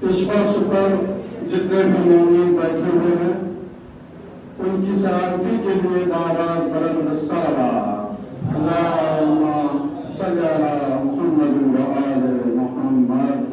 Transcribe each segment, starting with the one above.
اس فرش پر جتنے بھی مومن بیٹھے ہوئے ہیں ان کی سلامتی کے لیے بابا بلند صلوات اللہم صلی علی محمد و آل محمد.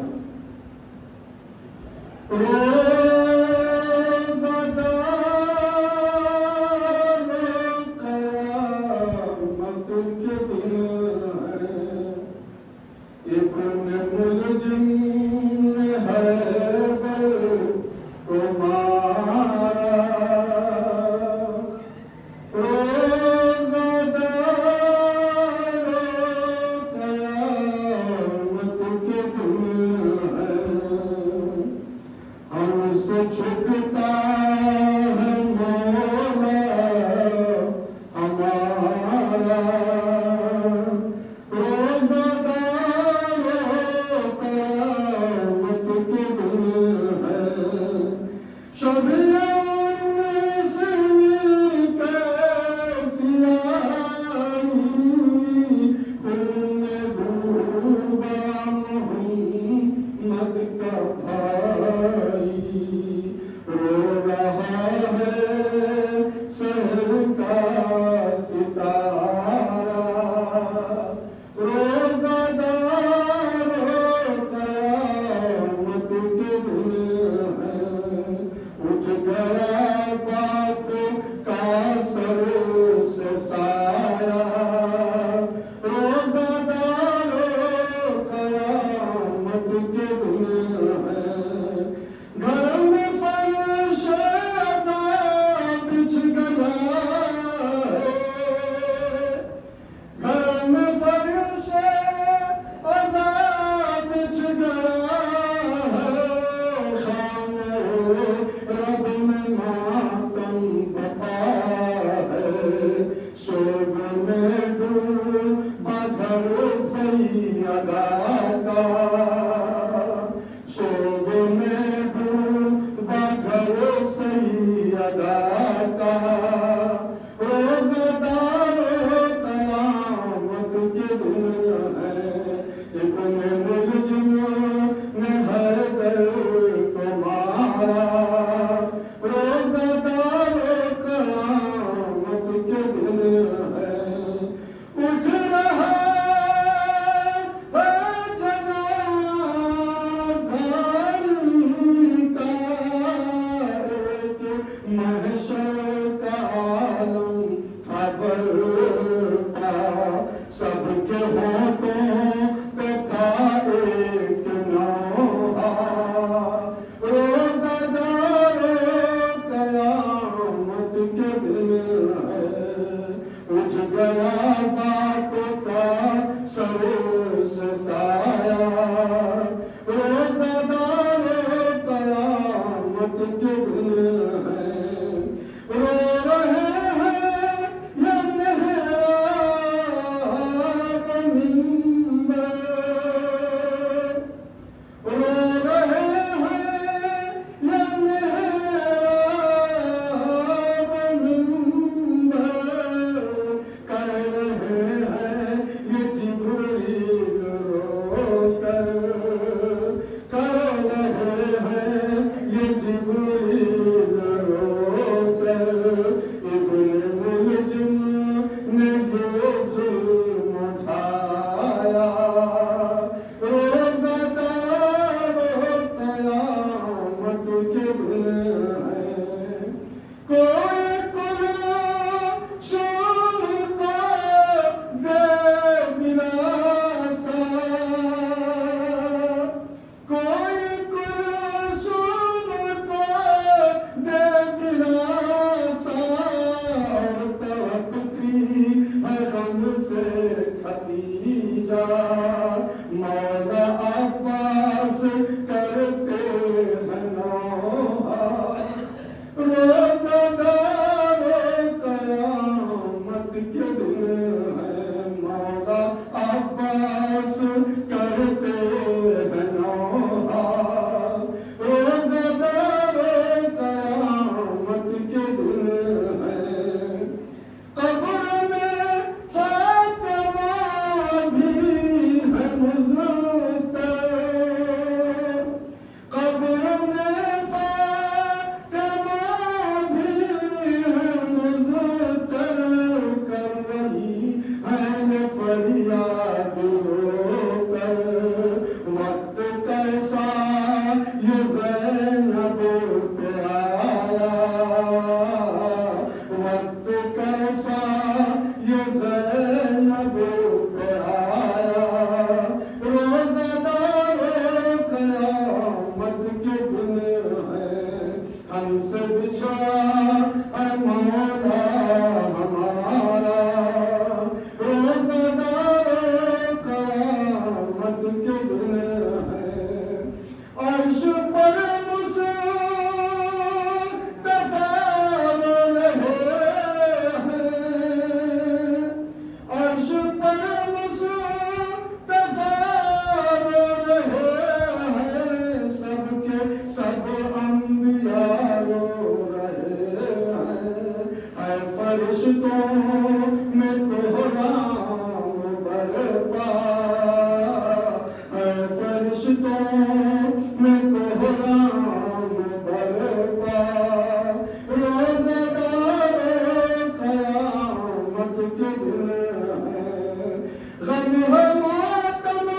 غم ہے ماتم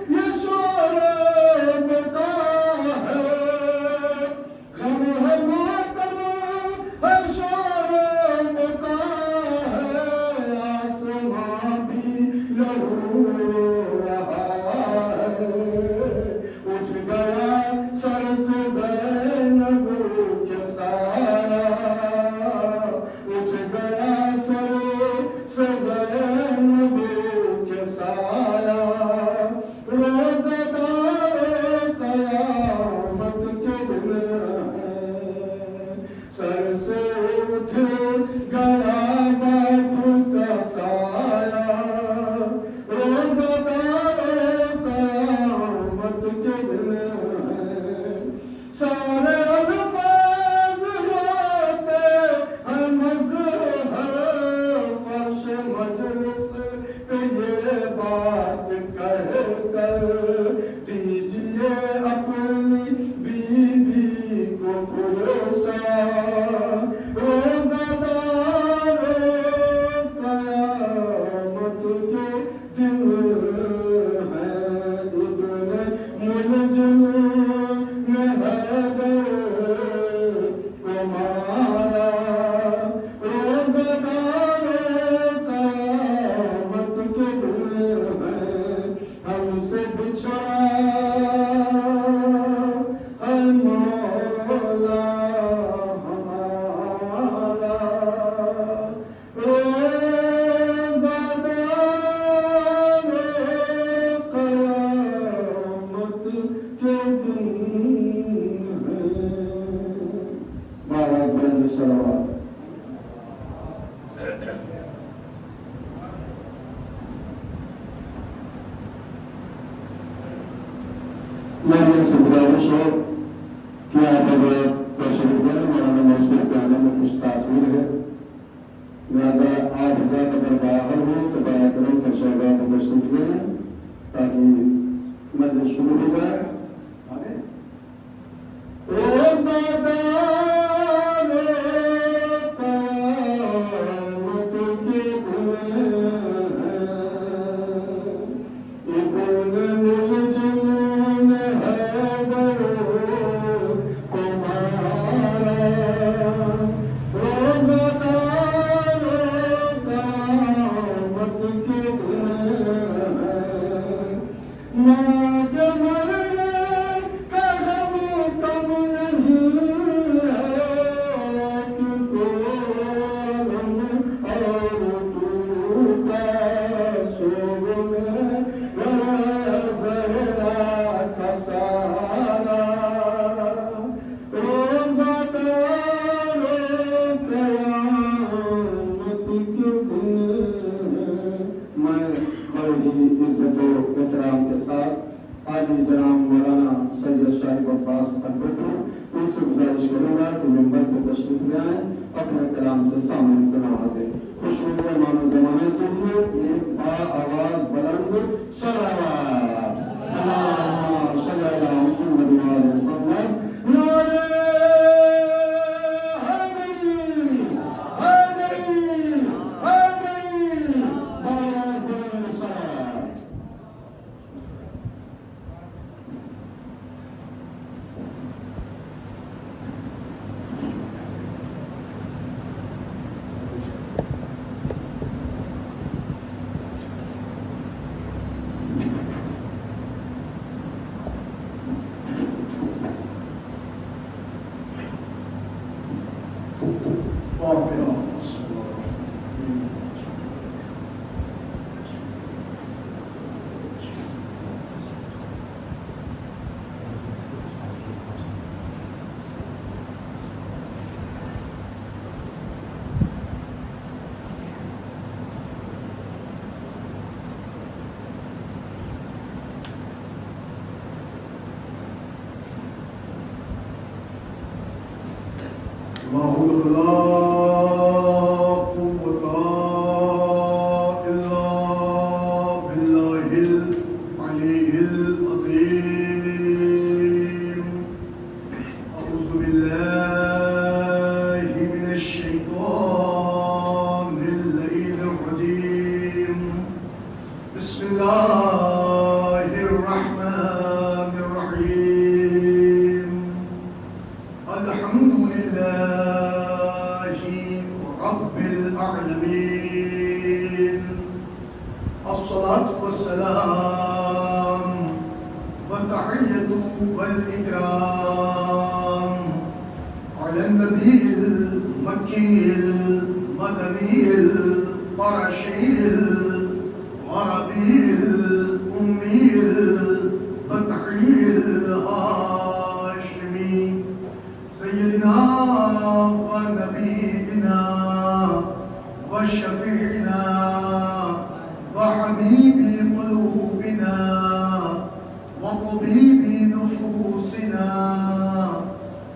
یہ شور بتا ہے، غم ہے ماتم ہے شور بتا ہے، آسماں بھی لہو رہا ہے، اٹھ گیا سر سے زینب کے سایہ، اٹھ گیا سر سے زینب کے سایہ، روزہ دار قیامت کے دن ہے، سر سے اٹھ گیا باپ کا سایہ، روزہ دار قیامت کے دن ہے، سارے الفاظ روتے ہیں مظہر فرش مجلس پہ یہ بات کہہ کر، دیجئے اپنی بیوی کو پرسا، روزہ دار قیامت کے دن ہے، ابن ملجم نے حیدر کو مارا، روزہ دار قیامت کے دن ہے، ہم سے بچھڑا ہے مولا ہمارا، روزہ دار قیامت کے دن ہے۔ بارہ بلند صلوات۔ میں سے گزارش ہے کہ آپ اگر تشریف لیں، مولانا منصور کے آنے میں کچھ تاخیر ہے، لہٰذا 8 بجے اگر باہر ہو تو براہ کرم فرشاگاہ کو تشریف لیں تاکہ مجلس شروع ہو جائے۔ آگے روزہ دار قیامت کے دن ہے، ابن ملجم نے حیدر کو مارا، روزہ دار قیامت کے دن ہے، ماں کے مرنے کا غم کم نہیں ہے، کیونکہ غم اور ٹوٹا سوگ میں زہرا کا سارا، روزہ دار قیامت کے دن ہے۔ میں بڑی عزت و احترام کے ساتھ عالی جناب مولانا سید شاہد عباس البٹو ان سے گزارش کروں گا کہ ممبر پہ تشریف لے آئیں، اپنے کلام سے سامنے کو نوازیں۔ خوشبو امام زمانے کے لیے ایک با آواز بلند صلوات، اللہم صلی علی محمد و آل محمد، نعرہ حیدری حیدری حیدری، بارہ بلند صلوات۔ لا حول ولا قوة إلا بالله العلي العظيم. أعوذ بالله من الشيطان اللعين الرجيم. بسم الله الرحمن الرحيم الحمد لله رب العالمين الصلاة والسلام والتحية والإكرام على النبي المكي المدني القرشي العربي الأمي الفتحي الهاشمي سيدنا ونبينا وشفيعنا وحبيب قلوبنا وطبيب نفوسنا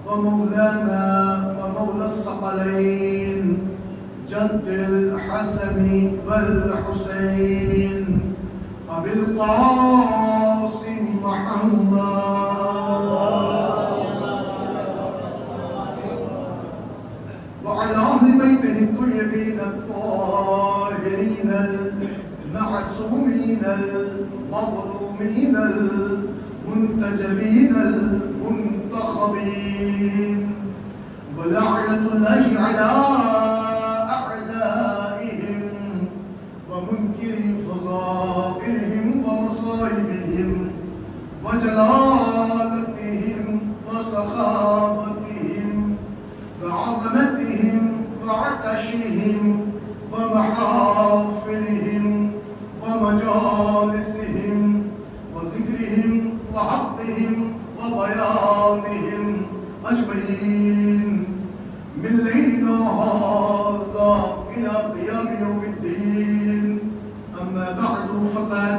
ومولانا ومولى الثقلين جد الحسن والحسين أبي القاسم محمد وعلى أهل بيته الطيبين الطاهرين المعصومين المظلومين المنتجبين المنتخبين ولعنة الله على أعدائهم ومنكر فضائلهم ومصائبهم وجلالتهم وسخاوتهم وعظمتهم وعطشهم ومحافلهم ومجالسهم وذكرهم وحقهم وبيانهم أجمعين من ليلنا هذا إلى قيام يوم الدين. أما بعد فقد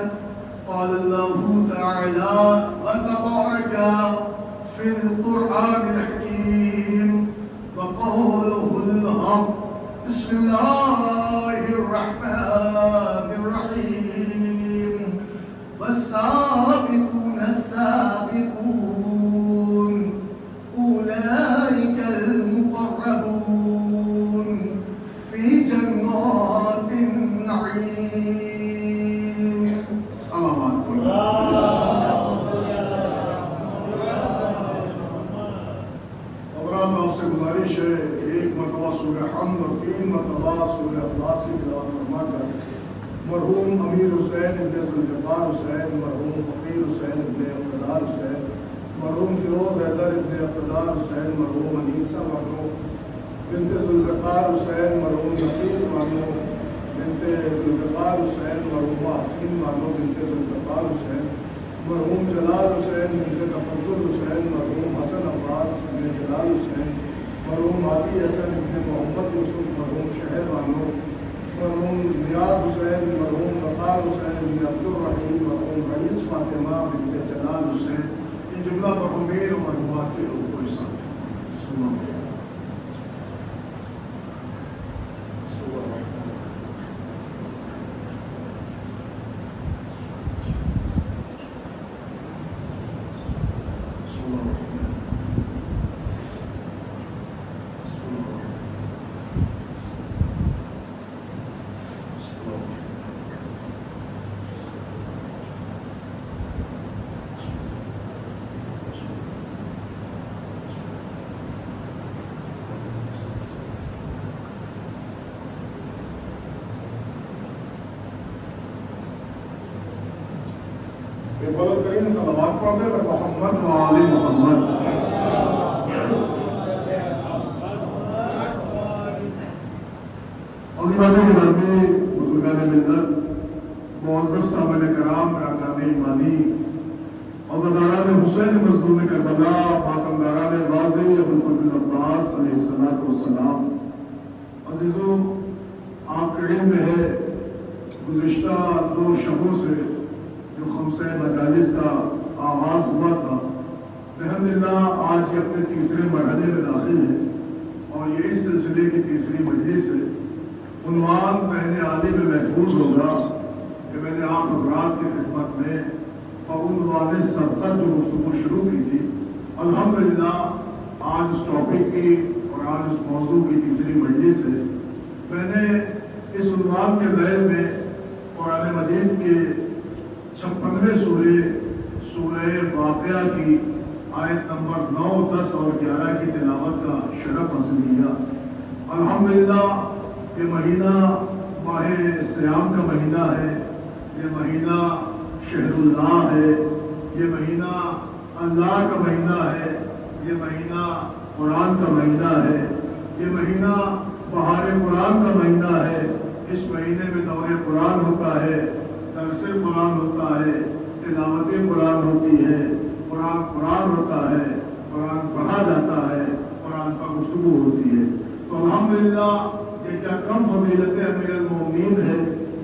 قال الله تعالى وتبارك في القرآن الحكيم وقوله الحق بسم الله الرحمن الرحيم والسابقون السابقون أولئك المقربون في جنات النعيم. السلام عليكم. حضرات آپ سے گزارش ہے کہ ایک مرتبہ سورہ حمد اور 3 مرتبہ سورہ اخلاص کی تلاوت فرما کر مرحوم امیر حسین ابن ذوالفقار حسین، مرحوم فقیر حسین ابن اقتدار حسین، مرحوم فیروز حیدر ابن اقتدار حسین، مرحوم انیسہ مرحوم بنت ذوالفقار حسین، مرحوم نفیس مرحوم بنت ذوالفقار حسین، مرحوم حسین مرحوم بنت ذوالفقار حسین، مرحوم جلال حسین بنت تفضل حسین، مرحوم حسن عباس ابن جلال حسین، مرحوم عادی حسن ابن محمد یوسف، مرحوم شہر مرحوم نیاز حسین، مرحوم وقار حسین ابن عبدالرحیم، مرحوم رئیس فاطمہ بنت جلال حسین، ان جملہ مرحومین و مرحومات کے لوگوں کو حساب بلند ترین صلوات پڑھ دے پر محمد و آل محمد. عظیمان گرامی، بزرگان ملت، معزز سامعین کرام، برادران ایمانی، عزاداران حسین مظلوم کربلا، ماتمداران غازی ابوالفضل عباس علیہ السلام. عزیزوں، آپ کے علم میں ہے گزشتہ 2 شبوں سے جو خمسہ مجالس کا آغاز ہوا تھا، الحمدللہ آج یہ اپنے تیسرے مرحلے میں داخل ہے اور یہ اس سلسلے کی تیسری مجلس ہے. عنوان ذہن عالی میں محفوظ ہوگا کہ میں نے آپ حضرات کی خدمت میں عنوان سبقت جو گفتگو شروع کی تھی، الحمدللہ آج اس ٹاپک کی اور آج اس موضوع کی تیسری مجلس ہے. میں نے اس عنوان کے ذیل میں قرآن مجید کے 56ویں سورہ واقعہ کی آیت نمبر 9، 10 اور 11 کی تلاوت کا شرف حاصل کیا۔ الحمدللہ یہ مہینہ ماہ صیام کا مہینہ ہے، یہ مہینہ شہر اللہ ہے، یہ مہینہ اللہ کا مہینہ ہے، یہ مہینہ قرآن کا مہینہ ہے، یہ مہینہ بہار قرآن کا مہینہ ہے۔ اس مہینے میں دور قرآن ہوتا ہے، درس قرآن ہوتا ہے، تلاوت قرآن ہوتی ہے، قرآن ہوتا ہے، قرآن پڑھا جاتا ہے، قرآن پر گفتگو ہوتی ہے۔ تو الحمدللہ یہ کیا کم فضیلت امیر المومنین ہے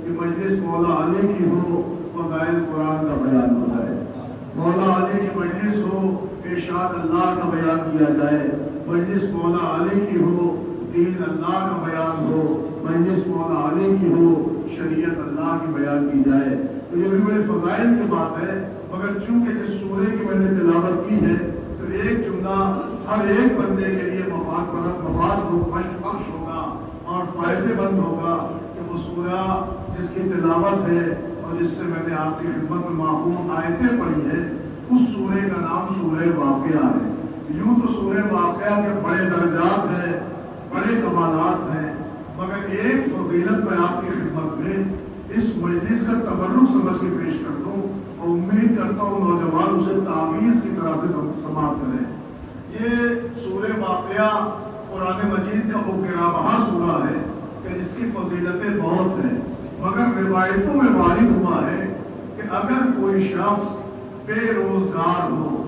کہ مجلس مولا علی کی ہو، فضائل قرآن کا بیان ہو جائے، مولا علی کی مجلس ہو، ارشاد اللہ کا بیان کیا جائے، مجلس مولا علی کی ہو، دین اللہ کا بیان ہو، مجلس مولا علی کی ہو، شریعت اللہ کی بیان کی جائے۔ تو یہ بھی بڑے فضائل کی بات ہے، مگر چونکہ جس سورے کی میں نے تلاوت کی ہے تو ایک جملہ ہر ایک بندے کے لیے مفاد بخش ہوگا اور فائدے مند ہوگا کہ وہ سورہ جس کی تلاوت ہے اور جس سے میں نے آپ کی خدمت میں معقوم آیتیں پڑھی ہیں، اس سورے کا نام سورہ واقعہ ہے۔ یوں تو سورہ واقعہ کے بڑے درجات ہیں، بڑے کمالات ہیں، مگر ایک فضیلت میں آپ کی خدمت میں اس مجلس کا تبرک سمجھ کے پیش کر دوں اور امید کرتا ہوں نوجوان اسے تعویذ کی طرح سے سماعت کریں۔ یہ سورہ واقعہ قرآن مجید کا وہ گراں سورہ ہے کہ جس کی فضیلتیں بہت ہیں، مگر روایتوں میں وارد ہوا ہے کہ اگر کوئی شخص بے روزگار ہو،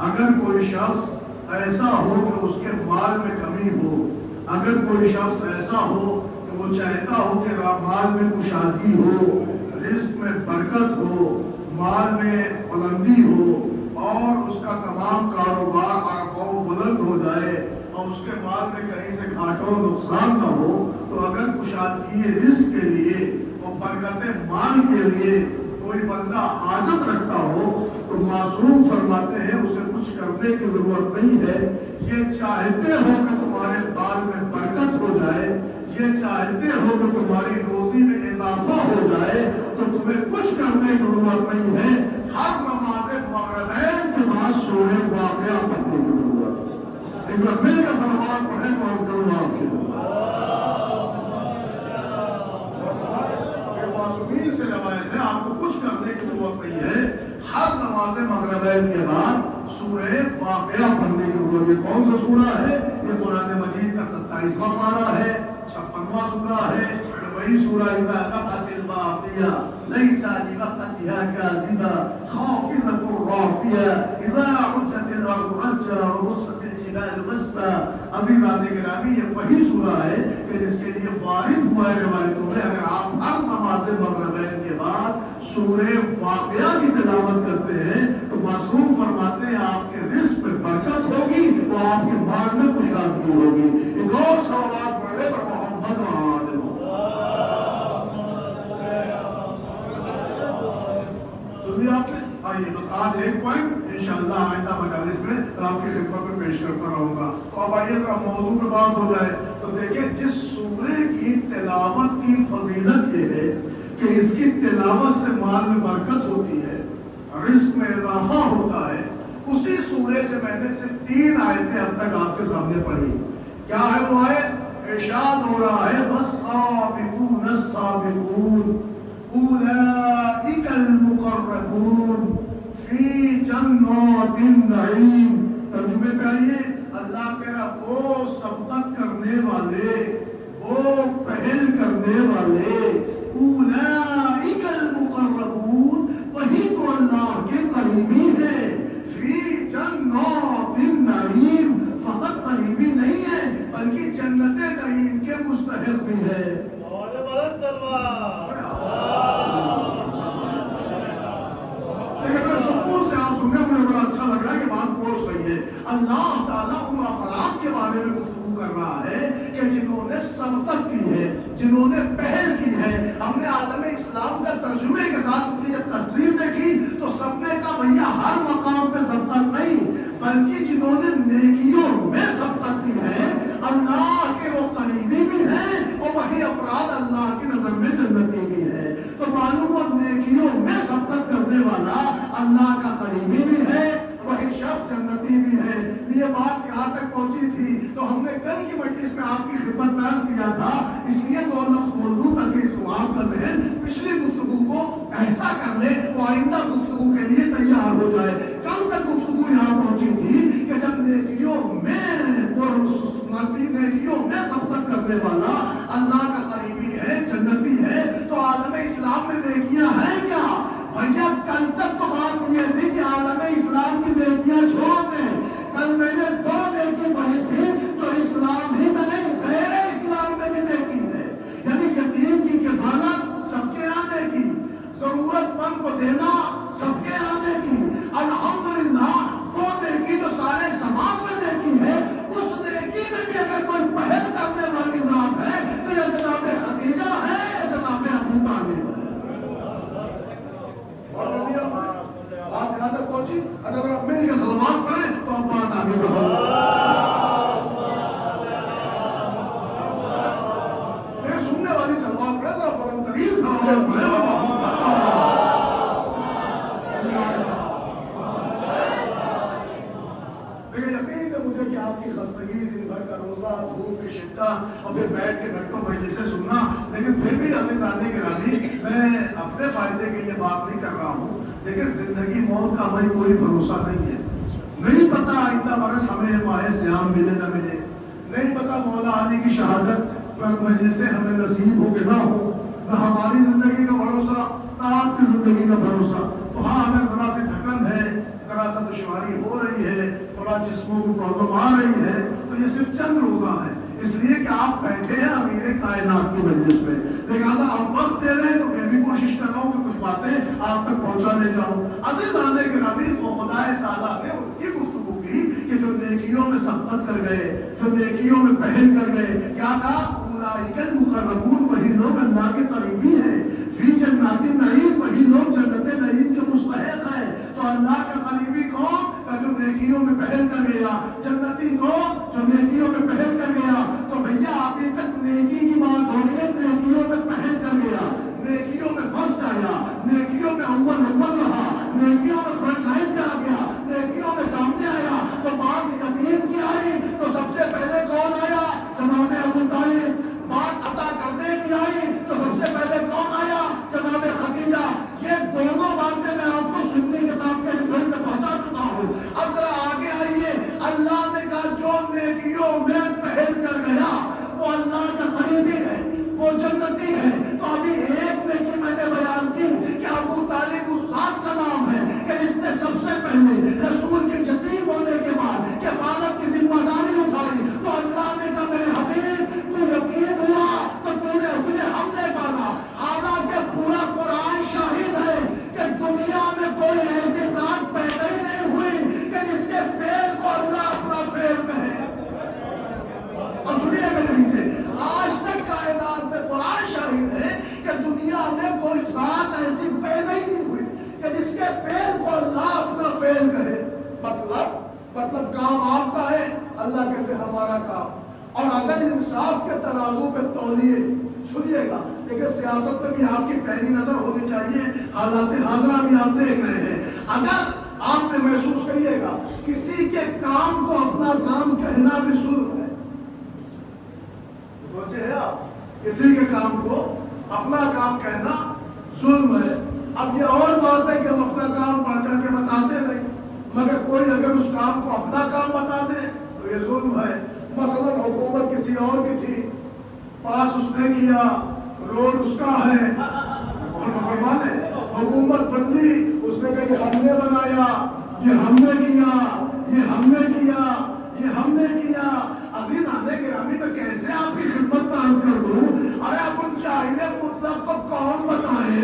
اگر کوئی شخص ایسا ہو کہ اس کے مال میں کمی ہو، اگر کوئی شخص ایسا ہو کہ وہ چاہتا ہو کہ مال میں کشادگی ہو، رزق میں برکت ہو، مال میں بلندی ہو اور اس کا تمام کاروبار رفع و بلند ہو جائے اور اس کے مال میں کہیں سے گھاٹا و نقصان نہ ہو، تو اگر کشادگی رزق کے لیے اور برکت مال کے لیے کوئی بندہ حاجت رکھتا ہو تو معصوم فرماتے ہیں اسے کچھ کرنے کی ضرورت نہیں ہے۔ یہ چاہتے ہو کہ تمہارے مال میں برکت ہو جائے، یہ چاہتے ہو کہ تمہاری روزی میں اضافہ ہو جائے تو تمہیں کچھ کرنے کی ضرورت نہیں ہے، ہر نماز مغربین کے بعد سورہ واقعہ پڑھنے کی ضرورت ہے۔ اس وقت مل کے صلوات پڑھیں تو عرض کروں آپ کے معصومین سے روایت ہے، آپ کو کچھ کرنے کی ضرورت نہیں ہے، ہر نماز مغربین کے بعد سورہ واقعہ پڑھنے کی ضرورت ہے۔ کون سا سورہ ہے؟ یہ قرآن مجید کا 27واں پارہ ہے، 56واں سورہ ہے، وہی سورہ اذا وقعت الواقعہ لیس لوقعتها کاذبہ خافضۃ رافعہ اذا رجت الارض رجا وبست الجبال بسا۔ عزیزان گرامی یہ وہی سورہ ہے کہ جس کے لیے وارد ہوا ہے روایتوں میں اگر آپ ہر نماز مغربین کے بعد سورہ واقعہ کی تلاوت کرتے ہیں تو معصوم فرماتے ہیں آپ کے رزق میں برکت ہوگی اور آپ کے مال میں کشادگی ہوگی۔ یہ دو صلوات پڑھے پر محمد و آل آپ نے آئیے بس آج ایک پوائنٹ انشاءاللہ آئندہ مجالس میں آپ کی خدمت میں پیش کرتا رہوں گا۔ تو اب آئیے ذرا موضوع پہ بات ہو جائے تو دیکھیں جس سورے کی تلاوت کی فضیلت یہ ہے کہ اس کی تلاوت سے مال میں برکت ہوتی ہے، رزق میں اضافہ ہوتا ہے، اسی سورے سے میں نے صرف 3 آیتیں اب تک آپ کے سامنے پڑھی۔ کیا ہے وہ آیت؟ ارشاد ہو رہا ہے والسابقون السابقون اولئک المقربون فی جنات النعیم۔ ترجمے پہ آئیے، اللہ کہہ رہا وہ سبقت کرنے والے، وہ پہل کرنے والے، اولئک المقربون وہی تو اللہ کے قریبی ہیں، فی جنات النعیم فقط قریبی نہیں ہے بلکہ جنت نعیم کے مستحق بھی ہے۔ سکون سے آپ سننے مجھے بڑا اچھا لگ رہا ہے کہ بات پہنچ رہی ہے۔ اللہ تعالیٰ ان افراد کے بارے میں گفتگو کر رہا ہے کہ جنہوں نے سبقت کی ہے، جنہوں نے پہل کی ہے۔ ہم نے عالم اسلام کا ترجمے کے ساتھ ان کی جب تصویر دیکھی تو سب نے کہا بھیا ہر مقام پہ سبقت نہیں بلکہ جنہوں نے نیکیوں میں سبقت کی ہے اللہ کے وہ قریبی بھی ہیں اور وہی افراد اللہ کی نظر میں جنتی بھی ہیں۔ تو یہاں تک پہنچی تھی تو ہم نے کل کی مجلس میں آپ کی خدمت میں عرض کیا تھا، اس لیے دو لفظ بول دوں تاکہ آپ کا ذہن پچھلی گفتگو کو ایسا کر لے وہ آئندہ گفتگو کے لیے تیار ہو جائے۔ کل تک گفتگو یہاں پہنچی تھی کہ جب نیکیوں میں سبقت کرنے والا اللہ کا قریبی ہے، جنتی ہے، تو عالم اسلام میں نیکیاں ہیں کیا؟ بھیا کل تک تو بات یہ تھی کہ عالم اسلام کی نیکیاں چھوڑ دیں۔ کل میں نے 2 نیکی پڑھی تھی جو اسلام ہی میں نہیں غیر اسلام میں بھی نیکی ہے، یعنی یتیم کی کفالت سب کے آنے کی، ضرورت مند کو دینا سب کے آنے کی، الحمدللہ وہ نیکی جو سارے سماج میں نیکی ہے، اس نیکی میں بھی اگر کوئی پہل کرنے والی ذات ہے تو یہ جناب خدیجہ ہے یا جناب ابو طالب ہے۔ اور نبی بات یہاں تک پہنچی، اگر آپ مل کے سلوات پڑھیں تو ہم بات آگے بڑھیں۔ سننے والی سلوات پڑھیں، ذرا بلند ترین سلوات پڑھیں۔ آپ کی خستگی، دن بھر کا روزہ، دھوپ کی شدت اور پھر بیٹھ کے گھنٹوں مجلسیں سننا، لیکن پھر بھی عزیزانے گرامی میں اپنے فائدے کے لیے بات نہیں کر رہا ہوں، لیکن زندگی موت کا ہمیں کوئی بھروسہ نہیں ہے، نہیں پتا آئندہ برس ہمیں ماہ سیام ملے نہ ملے، نہیں پتا مولا علی کی شہادت پر مجلسیں ہمیں نصیب ہو کہ نہ ہو، نہ ہماری زندگی کا بھروسہ نہ آپ کی زندگی کا بھروسہ۔ تو ہاں اگر ذرا سی تھکن ہے، ذرا سا دشواری ہو رہی ہے، تھوڑا جسموں کو پرابلم آ رہی ہے، تو یہ صرف چند روزہ ہے، اس لیے کہ آپ بیٹھے ہیں امیر کائنات کی مجلس میں، لہٰذا آپ وقت دے رہے ہیں تو میں بھی کوشش کر رہا ہوں کہ کچھ باتیں آپ تک پہنچا لے جاؤں۔ عزیزانے گرامی، تو خدا تعالیٰ نے ان کی گفتگو کی کہ جو نیکیوں میں سبقت کر گئے، جو نیکیوں میں پہل کر گئے، کیا کہا؟ اولئک المقربون، وہی لوگ اللہ کے قریبی ہیں، فی جنات النعیم، وہی لوگ جنت نعیم کے مستحق ہیں۔ تو اللہ کا قریبی کون؟ جو نیکیوں میں پہل کر گیا، جنتی کون؟ جو نیکیوں میں پہل کر گیا۔ تو بھیا ابھی تک نیکی کی بات ہو رہی ہے، نیکیوں میں پہل کر گیا، نیکیوں میں فرسٹ آیا، نیکیوں میں اول رہا، نیکیوں میں فرنٹ لائن پہ آ گیا، نیکیوں میں سامنے آیا۔ تو بات یتیم کی آئی تو سب سے پہلے کون آیا؟ جناب ابو طالب۔ بات عطا کرنے کی آئی تو سب سے پہلے کون آیا؟ جناب خدیجہ۔ یہ دونوں باتیں میں آپ کو سنی کتاب کے ریفرنس سے پہنچا چکا ہوں۔ اب ذرا آگے آئیے، اللہ نے کہا جو نیکیوں میں پہل کر گیا وہ اللہ کا قریبی ہے، وہ جنتی ہے۔ تو ابھی ایک نیکی میں نے بیان کی کہ ابو طالب اس ذات کا نام ہے کہ جس نے سب سے پہلے رسول کے یتیم ہونے کے بعد کفالت کی ذمہ داری اٹھائی۔ تو اللہ نے کہا میرے حبیب تو یتیم ہوا تو تجھے ہم نے پالا، حالانکہ پورا قرآن شاہد ہے کہ دنیا میں کوئی ایسی ذات پیدا ہی نہیں ہوئی کہ جس کے فعل کو اللہ اپنا فعل کہے۔ اب سنیے میرے سے، آج تک کائنات میں قرآن شاہد ہے کہ دنیا میں کوئی ذات ایسی پیدا ہی نہیں ہوئی کہ جس کے فعل کو اللہ اپنا فعل کہے۔ مطلب کام آپ کا ہے، اللہ کہتے ہیں ہمارا کام۔ اور اگر انصاف کے ترازو پہ تولیے، سنیے گا، دیکھیں سیاست میں بھی آپ کی پہلی نظر ہونی چاہیے، حالات حاضرہ بھی آپ دیکھ رہے ہیں۔ اگر آپ نے محسوس کریے گا کسی کے کام کو اپنا کام کہنا بھی ظلم ہے، سوچے ہیں آپ، کسی کے کام کو اپنا کام کہنا ظلم ہے۔ اب یہ اور بات ہے کہ ہم اپنا کام بڑھ چڑھ کے بتاتے نہیں، مگر کوئی اگر اس کام کو اپنا کام بتا دے تو یہ ظلم ہے۔ مثلا حکومت کسی اور کی تھی، پاس اس نے کیا، روڈ اس کا ہے، حکومت بدلی، اس نے کہا یہ ہم نے بنایا، یہ ہم نے کیا، یہ ہم نے کیا، یہ ہم نے کیا۔ عزیز آنے گرامی میں کیسے آپ کی خدمت میں عرض کر دوں، ارے اب ان جاہل مطلق کو کون بتائے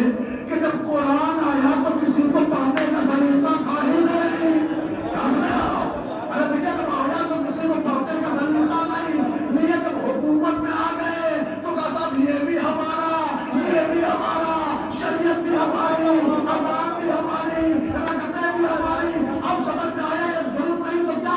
کہ جب قرآن آیا تو کسی کو پڑھنے کا سلیقہ تھا ہی نہیں۔ ارے بھیا جب آیا تو کسی کو پڑھنے کا سلیقہ نہیں، لیے جب حکومت میں آ گئے تو کہا صاحب یہ بھی ہمارا، یہ بھی ہمارا، شریعت بھی ہماری، اذان بھی ہماری، رکعتیں بھی ہماری۔ اب سمجھ میں آیا یہ ظلم نہیں تو کیا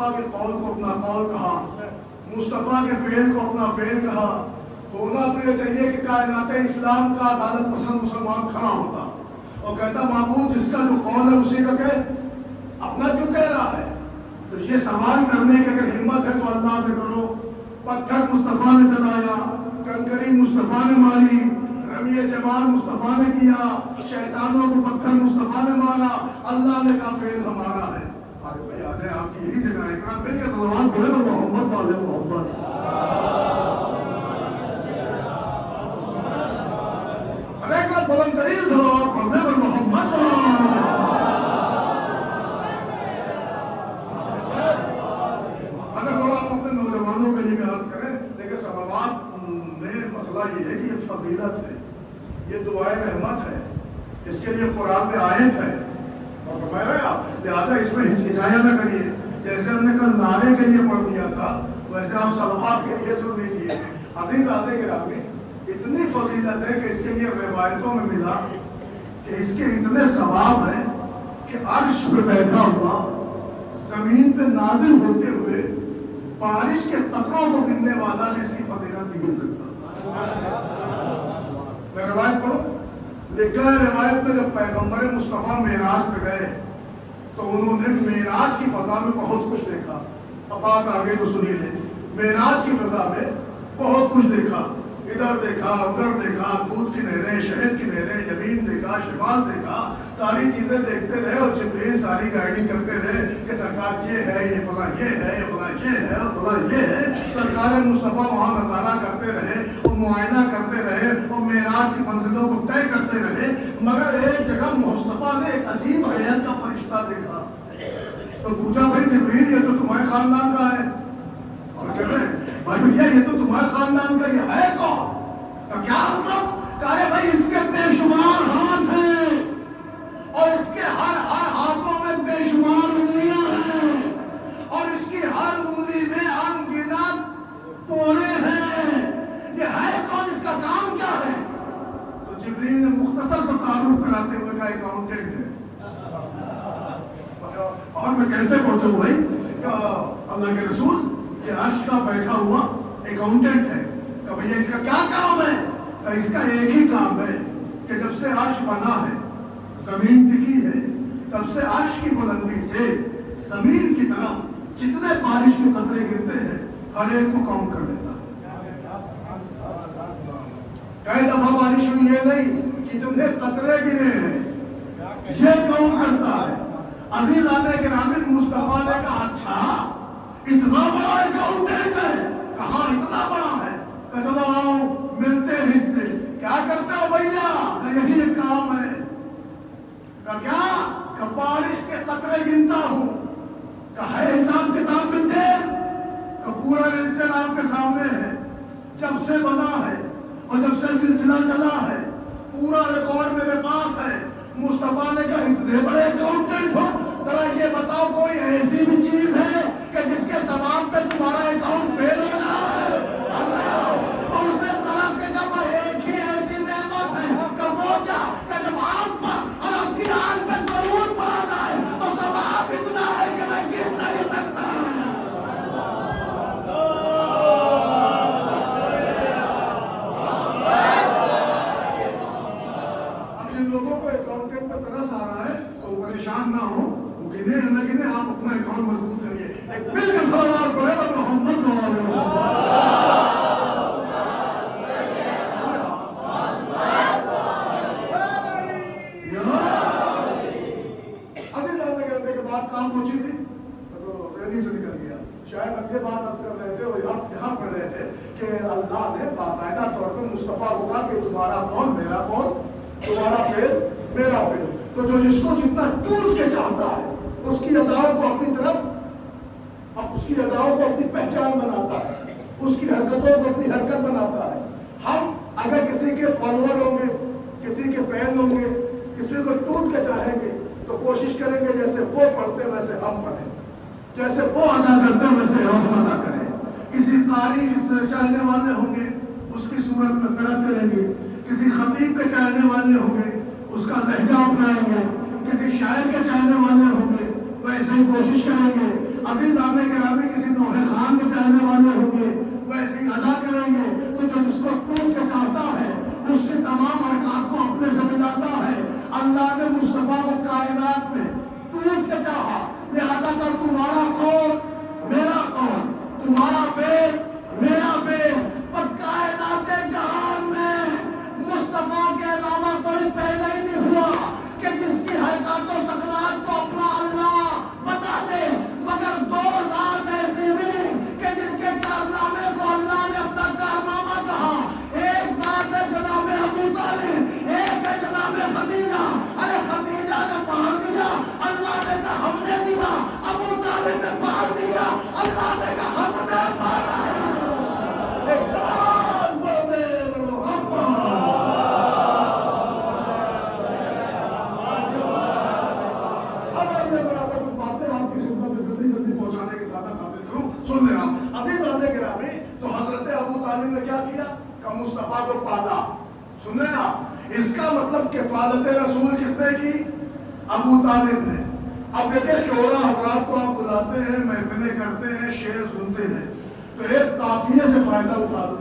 مصطفیٰ کے قول کو اپنا قول کہا، مصطفیٰ کے فعل کو اپنا فعل کہا. ہونا تو یہ چاہیے کہ کائنات اسلام کا عدالت پسند مسلمان کھڑا ہوتا اور کہتا معبود جس کا جو قول ہے اسی کا کہ اپنا کیوں کہہ رہا ہے. تو یہ سوال کرنے کی اگر ہمت ہے تو اللہ سے کرو. پتھر مصطفیٰ نے چلایا، کنکری مصطفیٰ نے ماری، رمی جمال مصطفیٰ نے کیا، شیطانوں کو پتھر مصطفیٰ نے مارا. اللہ نے کہا فعل ہمارا ہے. ارے بھائی آ جائے، آپ کی یہی جگہ ہے. ذرا مل کے صلوات پڑھے نا محمد والے محمد. ارے ذرا بلند ترین صلوات پڑھ دے محمد والے. نوجوانوں کے لیے بھی عرض کریں، لیکن صلوات میں مسئلہ یہ ہے کہ یہ فضیلت ہے، یہ دعائے رحمت ہے، اس کے لیے قرآن میں آیت ہے اور فرمایا رہے آپ، لہٰذا اس میں ہچکچایا نہ کریے. جیسے ہم نے کل نعرے کے لیے پڑھ دیا تھا ویسے آپ صلوات کے لیے سن لیجیے. عزیز آتے گرامی، اتنی فضیلت ہے کہ اس کے لیے روایتوں میں ملا کہ اس کے اتنے ثواب ہیں کہ عرش پہ بیٹھا ہوا زمین پہ نازل ہوتے ہوئے بارش کے قطروں کو گننے والا ہے اس کی فضیلت نہیں گر سکتا. میں روایت پڑھوں، لکھا ہے روایت میں جب پیغمبر مصطفیٰ معراج پہ گئے تو انہوں نے معراج کی فضا میں بہت کچھ دیکھا. اب بات آگے تو سنیے لیں. معراج کی فضا میں بہت کچھ دیکھا، ادھر دیکھا ادھر دیکھا، دودھ کی نہریں شہد کی نہریں، یمین دیکھا شمال دیکھا، ساری چیزیں دیکھتے رہے اور جبرائیل ساری گائیڈنگ کرتے رہے کہ سرکار یہ ہے، یہ فلاں یہ ہے، یہ فلاں یہ ہے اور فلاں یہ ہے. سرکار مصطفیٰ وہاں نظارہ کرتے رہے اور معائنہ کرتے رہے اور معراج کی منزلوں کو طے کرتے رہے. مگر ایک جگہ مصطفیٰ نے ایک عجیب حیت کا فرشتہ دیکھا تو پوچھا بھائی جبرائیل یہ تو تمہارے خاندان کا ہے. اور کہہ رہے بھائی بھیا یہ تو تمہارے خاندان کا یہ ہے کون؟ کیا مطلب؟ کہا بھائی اس کے بے شمار ہاتھ ہیں اور اس کے ہر ہاتھوں میں بے شمار انگلیاں ہیں اور اس کی ہر انگلی میں انگنت پورے ہیں. یہ ہے کون؟ اس کا کام کیا ہے؟ تو جبرائیل نے مختصر سا تعارف کراتے ہوئے کہا اکاؤنٹنٹ ہے. اور میں کیسے پہنچوں بھائی؟ اللہ کے رسول یہ عرش کا بیٹھا ہوا اکاؤنٹنٹ ہے. کہ بھیا اس کا کیا کام ہے؟ کہ اس کا ایک ہی کام ہے کہ جب سے عرش بنا ہے زمین ٹکی ہے تب سے عرش کی بلندی سے زمین کی طرف جتنے بارش کے قطرے گرتے ہیں ہر ایک کو کاؤنٹ کر لیتا ہے. کئی دفعہ بارش ہوئی یہ نہیں کہ تم نے قطرے گرے ہیں، یہ کاؤنٹ کرتا ہے. عزیز آنے کے نامل مصطفیٰ نے کہا اچھا اتنا بڑا اکاؤنٹنٹ ہے؟ کہاں اتنا بڑا ہے. کہ چلو آؤ ملتے ہیں حصے. کیا کرتے ہو بھیا؟ یہی ایک کام ہے. کہ کیا؟ کہ بارش کے قطرے گنتا ہوں. کہ ہے حساب کتاب ملتے؟ کہ پورا رجسٹر آپ کے سامنے ہے، جب سے بنا ہے اور جب سے سلسلہ چلا ہے پورا ریکارڈ میرے پاس ہے. مصطفیٰ نے کہا اتنے بڑے اکاؤنٹنٹ ہو، ذرا یہ بتاؤ کوئی ایسی بھی چیز ہے کہ جس کے ثواب پہ تمہارا اکاؤنٹ فیل ہو رہا ہے؟ اور اس نے ترس کے کہا ایک ہی ایسی نعمت ہے کہ وہ کیا کہ جب آپ پر اور آپ کی حال پہ درود پڑا جائے تو ثواب اتنا ہے کہ میں گر نہیں سکتا. اب جن لوگوں کو اکاؤنٹنٹ پہ ترس آ رہا ہے وہ پریشان نہ ہو، وہ گنے نہ گنے، آپ اپنا اکاؤنٹ مضبوط کریے. ایک مل کے صلوات پڑھے پر محمد کام پہنچی تھی تو ریلی سے نکل گیا. شاید ہم یہ بات عرض کر رہے تھے اور یہاں پڑھ رہے تھے کہ اللہ نے باقاعدہ طور پر مصطفیٰ کو کہا کہ تمہارا قول میرا قول، تمہارا فعل میرا فعل. تو جو جس کو جتنا ٹوٹ کے چاہتا ہے اس کی اداؤں کو اپنی طرف، اس کی اداؤں کو اپنی پہچان بناتا ہے، اس کی حرکتوں کو اپنی حرکت بناتا ہے. ہم اگر کسی کے فالوور ہوں گے، کسی کے فین ہوں گے، کسی کو ٹوٹ کے چاہیں گے تو کوشش کریں گے جیسے وہ پڑھتے ویسے ہم پڑھیں، جیسے وہ ادا کرتے ویسے ہم ادا کریں. کسی قاری اس طرح چاہنے والے ہوں گے اس کی صورت میں قرض کریں گے، کسی خطیب کے چاہنے والے ہوں گے اس کا لہجہ اپنائیں گے، کسی شاعر کے چاہنے والے ہوں گے ویسے ہی کوشش کریں گے. عزیزان گرامی کسی نوحہ خان کے چاہنے والے ہوں گے ویسے ہی ادا کریں گے، تو جو جس کو ٹوٹ کے چاہتا ہے اس کے تمام حرکات کو اپنے سے ملاتا ہے۔ اللہ نے مصطفیٰ کو کائنات میں ٹوٹ کے چاہا، لہذا کر تمہارا قول میرا قول، تمہارا فعل میرا فعل، پر کائنات جہان میں مصطفیٰ کے علاوہ کوئی پیدا ہی نہیں ہوا کہ جس کی حرکات و سکنات کو اپنا اللہ بتا دے، مگر دو ذات ایسی ہوئی کہ جن کے کارنامے کو اللہ نے اپنا کارنامہ کہا۔ ایک ذات ہے جناب ابو طالب، ایک ہے جناب خدیجہ۔ ارے خدیجہ نے پال دیا، اللہ نے کہا ہم نے دیا، ابو طالب نے پال دیا، اللہ نے کہا ہم نے پالا۔ ایک سلام پڑھتے سن لیں آپ عزیزان گرامی، تو حضرت ابو طالب نے کیا کیا کہ مصطفیٰ کو پالا۔ سنیں آپ، اس کا مطلب کفالت رسول کس نے کی؟ ابو طالب نے۔ اب دیکھیں شعراء حضرات کو آپ بلاتے ہیں، محفلیں کرتے ہیں، شعر سنتے ہیں، تو ایک قافیے سے فائدہ اٹھا دو۔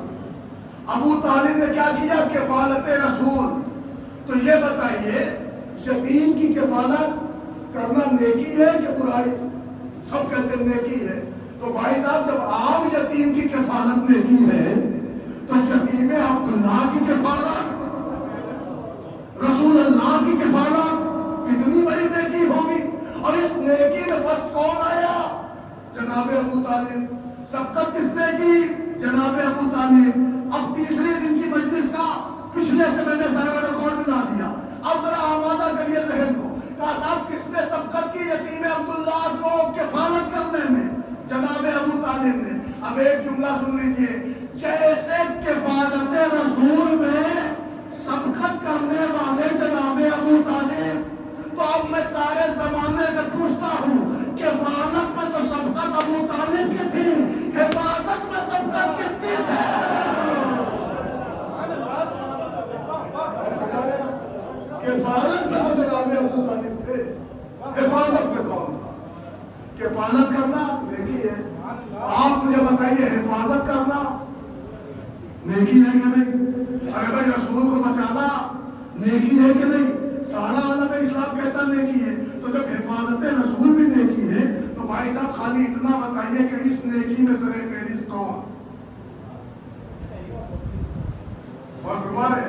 ابو طالب نے کیا کیا؟ کفالت رسول۔ تو یہ بتائیے یتیم کی کفالت کرنا نیکی ہے کہ برائی؟ سب کہتے ہیں نیکی ہے۔ تو بھائی صاحب جب عام یتیم کی کفالت نیکی ہے تو یتیم عبداللہ کی کفالت، رسول اللہ کی کفالت کتنی بڑی نیکی ہوگی۔ اور اس نیکی میں فرسٹ کون آیا؟ جناب ابو طالب۔ سبقت کس نے کی؟ جناب ابو طالب۔ اب تیسرے دن کی مجلس کا پچھلے سے میں نے سارا ریکارڈ ملا دیا، اب ذرا آمادہ کریے ذہن کو۔ کہا صاحب کس نے سبقت کی یتیم عبداللہ کو کفالت کرنے میں؟ جناب ابو طالب نے۔ اب ایک جملہ سن لیجئے، جیسے کفالت رسول میں سبقت کرنے والے جناب ابو طالب، تو اب میں سارے زمانے سے پوچھتا ہوں کفالت میں تو سبقت ابو طالب کی تھی، حفاظت میں سبقت کس کی تھی؟ کفالت میں تو جناب ابو طالب تھے، حفاظت میں کون تھا؟ کفالت کرنا نیکی ہے، آپ مجھے بتائیے حفاظت کرنا نیکی ہے کہ نہیں؟ ارے بھائی رسول کو بچانا نیکی ہے کہ نہیں؟ سارا عالم اسلام کہتا نیکی ہے، تو جب حفاظت رسول بھی نیکی ہے تو بھائی صاحب خالی اتنا بتائیے کہ اس نیکی میں سر فہرست کون؟ اور فرمانے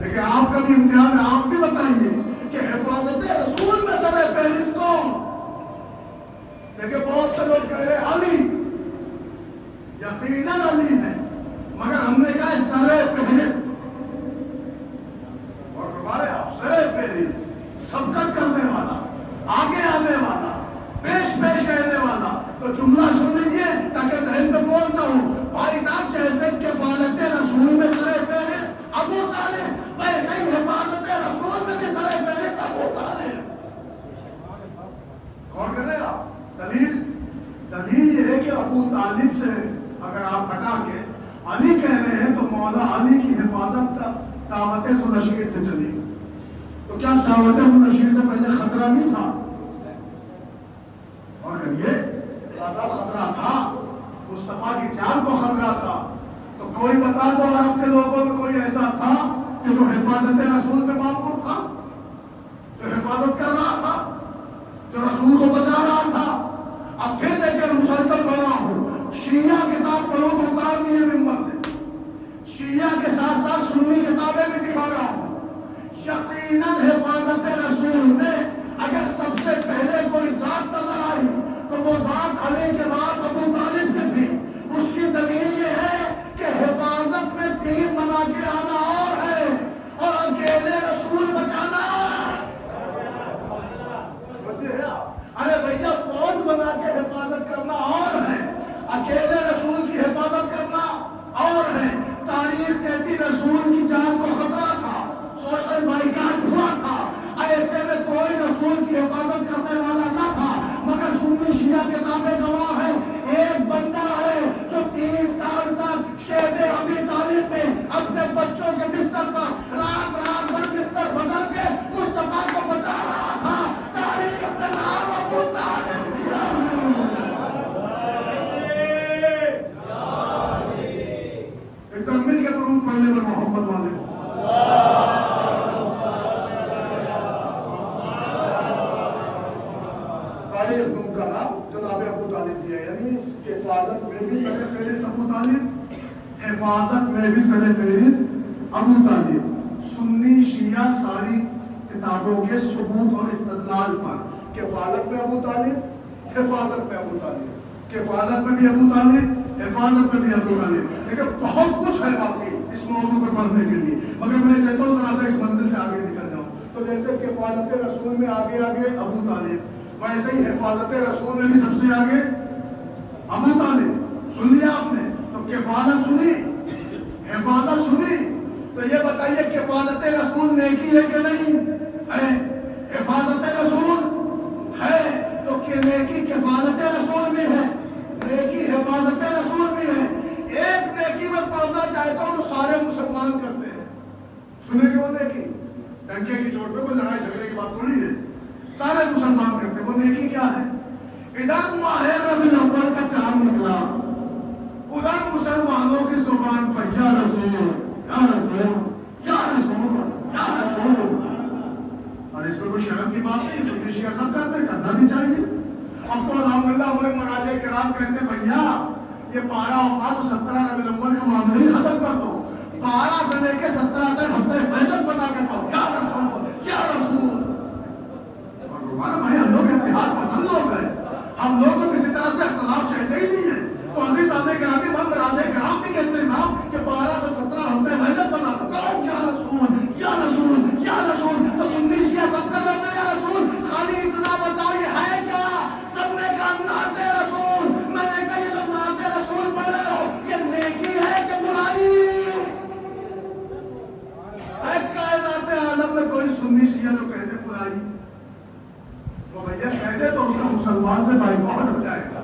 لیکن آپ کا بھی امتحان ہے، آپ بھی بتائیے کہ حفاظت رسول میں سر فہرست کون؟ لیکن بہت سے لوگ کہہ رہے علی، یقیناً علی ہے، مگر ہم نے کہا سر فہرست، اور ہمارے آپ سر فہرست، سبقت کرنے والا، آگے آنے والا، پیش رہنے والا۔ تو جملہ سن لیجئے تاکہ ذہن میں بولتا ہوں، بھائی صاحب جیسے کفالت رسول میں سر فہرست ابو طالب، ویسے ہی حفاظت رسول میں بھی سر فہرست ابو طالب۔ غور کر رہے ہیں آپ؟ دلیل یہ ہے کہ ابو طالب سے اگر آپ ہٹا کے علی کہہ رہے ہیں تو مولا علی کی حفاظت دعوت ذوالنشیر سے چلی۔ تو کیا دعوت ذوالنشیر سے پہلے خطرہ نہیں تھا؟ اور کہیے صاحب خطرہ تھا، مصطفیٰ کی جان کو خطرہ تھا، تو کوئی بتا دو عرب کے لوگوں میں کوئی ایسا تھا کہ جو حفاظت رسول پہ مامور تھا، جو حفاظت کر رہا تھا، جو رسول کو بچا رہا تھا۔ اب پھر دیکھیں مسلسل بنا ہوں، شیعہ کتاب پڑھو تو اتار دیے ممبر سے، شیعہ کے ساتھ ساتھ سنی کتابیں بھی دکھا رہا ہوں۔ یقیناً حفاظت رسول میں اگر سب سے پہلے کوئی ذات نظر آئی تو وہ ذات علی کے بعد ابو طالب کی تھی۔ اس کی دلیل یہ ہے کہ حفاظت میں ٹیم بنا کے آنا اور ہے اور اکیلے رسول بچانا ہے۔ ارے بھیا فوج بنا کے حفاظت کرنا اور ہے، اکیلے رسول کی حفاظت کرنا اور ہے۔ تاریخ کہتی رسول کی جان کو خطرہ تھا، سوشل بائیکاٹ ہوا تھا، ایسے میں کوئی رسول کی حفاظت کرنے والا نہ تھا، مگر سنی شیعہ کتابیں گواہ ہیں ایک بندہ ہے جو 3 سال تک شہد ابی طالب میں اپنے بچوں کے بستر پر رات بھر بستر بدل کے مصطفیٰ کو بچا رہا تھا۔ تاریخ نے نام ابو طالب دیا۔ تاریخ تم کا نام جناب ابو طالب دیا، یعنی کفالت میں بھی سر فہرست ابو طالب، حفاظت میں بھی سر فہرست ابو طالب. سنی شیعہ ساری کتابوں کے ثبوت اور استدلال پر کفالت میں ابو طالب، حفاظت میں ابو طالب، کفالت میں بھی ابو طالب، حفاظت میں بھی ابو طالب. لیکن بہت کچھ ہے باقی اس موضوع پر پڑھنے کے لیے، مگر میں چاہتا ہوں ذرا سا اس منزل سے آگے نکل جاؤں. تو جیسے کفالت رسول میں آگے آگے ابو طالب، ویسے ہی حفاظت رسول میں بھی سب سے آگے ابو طالب. سن لیا آپ نے؟ تو کفالت سنی، حفاظت سنی. تو یہ بتائیے کفالت رسول نیکی ہے کہ نہیں ہے؟ حفاظت رسول ہے تو نیکی کفالت رسول بھی ہے، نیکی حفاظت رسول بھی ہے. ایک نیکی میں پڑھنا چاہتا ہوں تو سارے مسلمان کرتے ہیں. سنے کہ وہ نیکی ڈنکے کی چوٹ پہ کوئی لڑائی جھگڑے کی بات تھوڑی ہے، سارے مسلمان کرتے ہیں. وہ نیکی کیا ہے؟ ادھر ماہ ربیع الاول کا چاند نکلا، ادھر مسلمانوں کی زبان پر یا رسول یا رسول یا رسول یا رسول. اور اس کو کوئی شرم کی بات نہیں، سنی شیعہ سب کرتے، کرنا بھی چاہیے. اب تو الحمدللہ ہمارے مراجع کرام کہتے ہیں بھیا یہ 12 وفات و 17 ربیع الاول کا معاملہ ہی ختم کر دو، 12 سے لے کے 17 تک ہفتے پیدل بنا کے کہو یا رسول یا رسول. اور ہمارا بھائی ہم لوگ اتحاد پسند لوگ ہیں، ہم لوگ تو کسی طرح سے اختلاف چاہتے ہی نہیں ہیں. تو عزیز آنے گرامی ہم مراجع کرام بھی کہتے ہیں صاحب کہ 12 سے 17 ہفتے پیدل بنا کے کہو یا رسول یا رسول یا رسول. تو سنی شیعہ سب کر رہے ہیں یا رسول. خالی اتنا بتاؤ یہ ہے کیا؟ سب نے کہا نعت رسول. میں نے کہا یہ جو نعت رسول پڑھ رہے ہو یہ نیکی ہے کہ برائی ہے؟ کائنات عالم میں کوئی سنی شیعہ جو کہہ دے برائی تو بھیا کہہ دے تو اس کا مسلمان سے بائیکاٹ ہو جائے گا،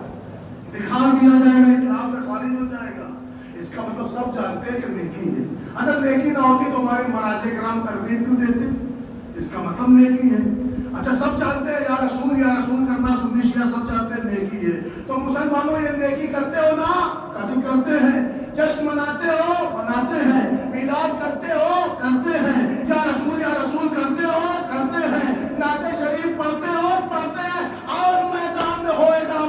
دکھا دیا جائے گا، اسلام سے خارج ہو جائے گا. اس کا مطلب سب جانتے ہیں کہ نیکی ہے. اچھا نیکی نہ ہوتی تو ہمارے مراجع کرام ترغیب کیوں دیتے؟ اس کا مطلب نیکی ہے. اچھا سب جانتے ہیں یا رسول کرنا سنی شیعہ سب جانتے ہیں نیکی ہے. تو مسلمانوں یہ نیکی کرتے ہو نا؟ کچھ کرتے ہیں. جشن مناتے ہو؟ مناتے ہیں. میلاد کرتے ہو؟ کرتے ہیں. یا رسول کرتے ہو؟ کرتے ہیں. نعت شریف پڑھتے ہو؟ پڑھتے ہیں. اور میدان میں ہوئے گا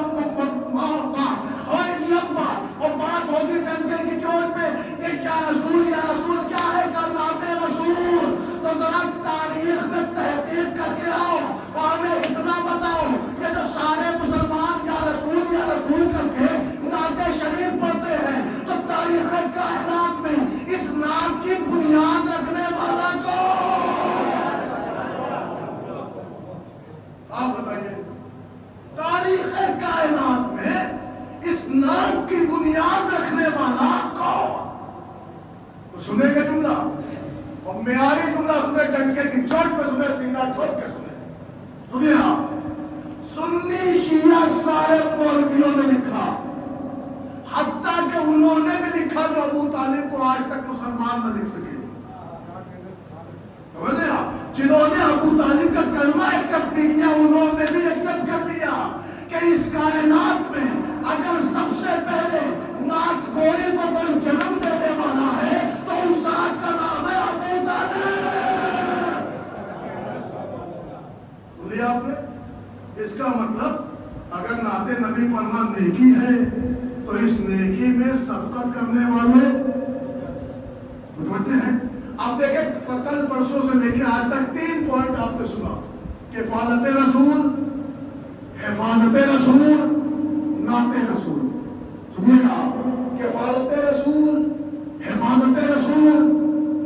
اور بات ہوگی ڈنکے کی چوٹ پہ یہ کیا رسول کیا ہے کا نعت رسول. تو ذرا تاریخ میں تحقیق کر کے آؤ اور ہمیں اتنا بتاؤ یہ جو سارے مسلمان یا رسول کر کے نعت شریف پڑھتے ہیں تو تاریخ کائنات میں اس نام کی بنیاد رکھنے والا کون؟ آپ بتائیے تاریخ کائنات میں اس نام کی بنیاد رکھنے والا کون؟ سنے گا جملہ اور معیاری جملہ سنے، ڈنکے کی چوٹ پہ سنے، سینہ ٹھوک کے سنے. سنیے آپ، سنی شیعہ سارے مولویوں نے لکھا، حتیٰ کہ انہوں نے بھی لکھا جو ابو طالب کو آج تک مسلمان نہ لکھ سکے. سمجھے آپ، جنہوں نے ابو طالب کا کلمہ ایکسپٹ نہیں کیا انہوں نے بھی ایکسپٹ کر لیا کہ اس کائنات میں اگر سب سے پہلے نعت گوئی کو کوئی جنم دینے والا ہے تو اس ذات کا نام ہے ابو طالب. سنیا آپ نے؟ اس کا مطلب اگر نعت نبی پڑھنا نیکی ہے تو اس نیکی میں سبقت کرنے والے متوجہ ہیں. اب دیکھیں کل پرسوں سے لے کے آج تک 3 پوائنٹ آپ نے سنا: کفالت رسول، حفاظت رسول، نعت رسول. سنیے گا، کفالت رسول، حفاظت رسول،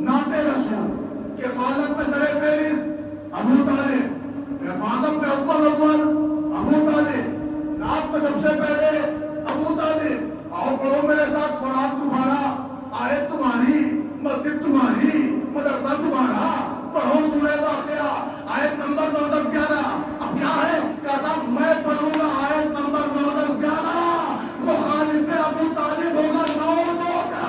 نعت رسول. کفالت میں سر فہرست ابو طالب، حفاظت میں اول ابو طالب، نعت میں سب سے پہلے ابو طالب. آؤ پڑھو میرے ساتھ قرآن تمہارا، آیت تمہاری، مسجد تمہاری، مدرسہ تمہارا. پڑھو سورہ واقعہ آیت نمبر 9 10 11. اب کیا ہے کہ صاحب میں پڑھوں گا آیت نمبر 9 10 11، مخالف ابو طالب ہوگا 9 2 11.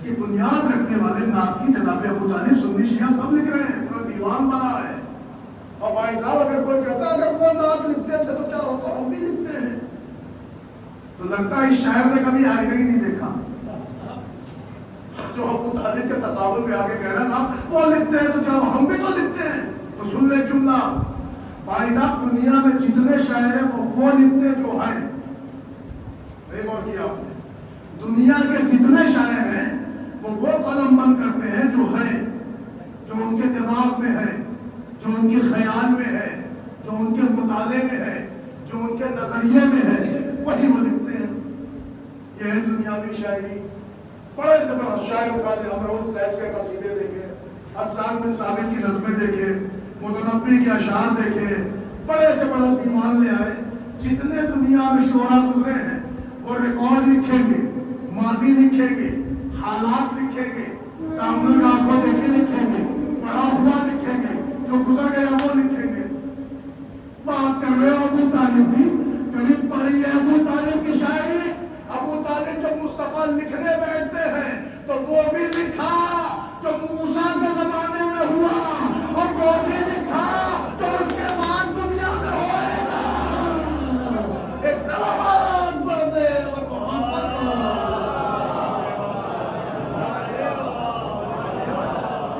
اس کی بنیاد رکھنے والے ناقی جناب ابو طالب سنی شیعہ سب لکھ رہے ہیں، پورا دیوان بنا ہے. اور بھائی صاحب اگر کوئی کہتا ہے اگر وہ نعت لکھتے تھے تو کیا ہوتا، ہم بھی لکھتے ہیں. تو لگتا ہے اس شاعر نے کبھی آئینہ ہی نہیں دیکھا جو ابو طالب کے تقابل میں آگے کہہ رہا تھا وہ لکھتے ہیں تو کیا ہم بھی تو لکھتے ہیں. تو سن لے جملہ بھائی صاحب، دنیا میں جتنے شاعر ہیں وہ لکھتے ہیں جو ہیں. ایک اور کیا آپ نے، دنیا کے جتنے شاعر ہیں وہ قلم بند کرتے ہیں جو ہیں، جو ان کے دماغ میں ہے، جو ان کے خیال میں ہے، جو ان کے مطالعے میں ہے، جو ان کے نظریے میں ہے، وہی وہ لکھتے ہیں. یہ ہے دنیاوی شاعری. بڑے سے بڑا شاعر اٹھا لے، امروز قیس کے قصیدے دیکھے، حسان بن ثابت کی نظمیں دیکھے، متنبی کے اشعار دیکھے، بڑے سے بڑا دیوان لے آئے. جتنے دنیا میں شعرا گزرے ہیں وہ ریکارڈ لکھیں گے، ماضی لکھیں گے، حالات لکھیں گے، سامنے کا آنکھوں دیکھے لکھیں گے، پڑھا ہوا لکھیں گے، جو گزر گیا وہ لکھیں گے. بات کر رہے ہو ابو طالب کی، کبھی پڑھی ہے ابو طالب کی شاعری؟ ابو طالب جب مصطفیٰ لکھنے بیٹھتے ہیں تو وہ بھی لکھا جو موسیٰ کے زمانے میں ہوا، اور وہ بھی لکھا جو ان کے بعد دنیا میں ہوئے گا. ایک سلامات پڑھ دے اور محمد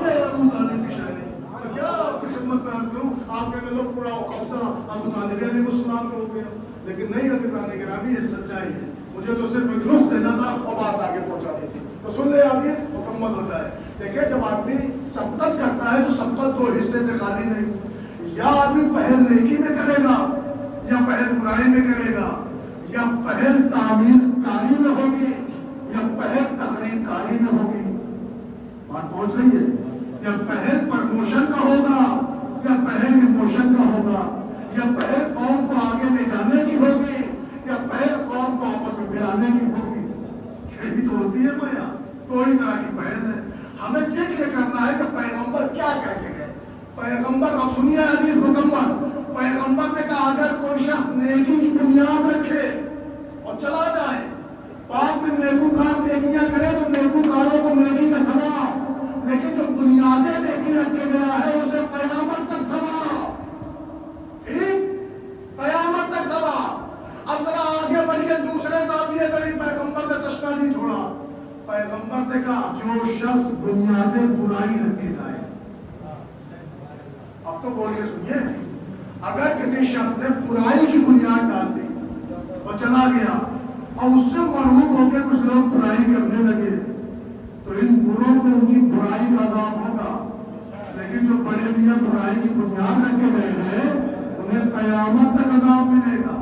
یہ ابو طالب کی شاعری. کیا آپ کی خدمت میں عرض کروں، آپ کے لوگ پورا خمسہ ابو طالب علیہ السلام پہ ہو گیا، لیکن نہیں عزیزان گرامی، یہ سچائی ہے. مجھے تو صرف ایک رخ دینا تھا اور بات آگے پہنچانی تھی. تو سن لے حدیث مکمل ہوتا ہے. دیکھیں جب آدمی سبقت کرتا ہے تو سبقت دو حصے سے خالی نہیں. یا آدمی پہل نیکی میں کرے گا یا پہل برائی میں کرے گا، یا پہل تعمیر کاری میں ہوگی یا پہل تخریب کاری میں ہوگی. بات پہنچ رہی ہے؟ یا پہل پرموشن کا ہوگا یا پہل ایموشن کا ہوگا، یا پہل قوم کو آگے لے جانے کی ہوگی یا پہل قوم کو آپس میں ملانے کی ہوگی. یہی تو ہوتی ہے بھیا، دو ہی طرح کی پہل ہے. ہمیں چیک یہ کرنا ہے کہ پیغمبر کیا کہہ کے گئے. پیغمبر، اب سنیے حدیث مکمل. پیغمبر نے کہا اگر کوئی شخص نیکی کی بنیاد رکھے اور چلا جائے، بعد میں نیکوکار نیکیاں کرے تو نیکوکاروں کو نیکی کا ثواب، لیکن جو بنیادیں نیکی رکھ کے گیا ہے اسے قیامت تک ثواب. ٹھیک، قیامت تک ثواب. اب ذرا آگے بڑھیے دوسرے زاویے پر. پیغمبر نے تشنا نہیں چھوڑا. پیغمبر نے کہا جو شخص بنیادیں برائی رکھے جائے. اب تو بول کے سنیے، اگر کسی شخص نے برائی کی بنیاد ڈال دی اور چلا گیا اور اس سے مرعوب ہو کے کچھ لوگ برائی کرنے لگے تو ان بروں کو ان کی برائی کا عذاب ہوگا. لیکن جو بڑے میاں برائی کی بنیاد رکھ کے گئے ہیں انہیں قیامت تک عذاب ملے گا.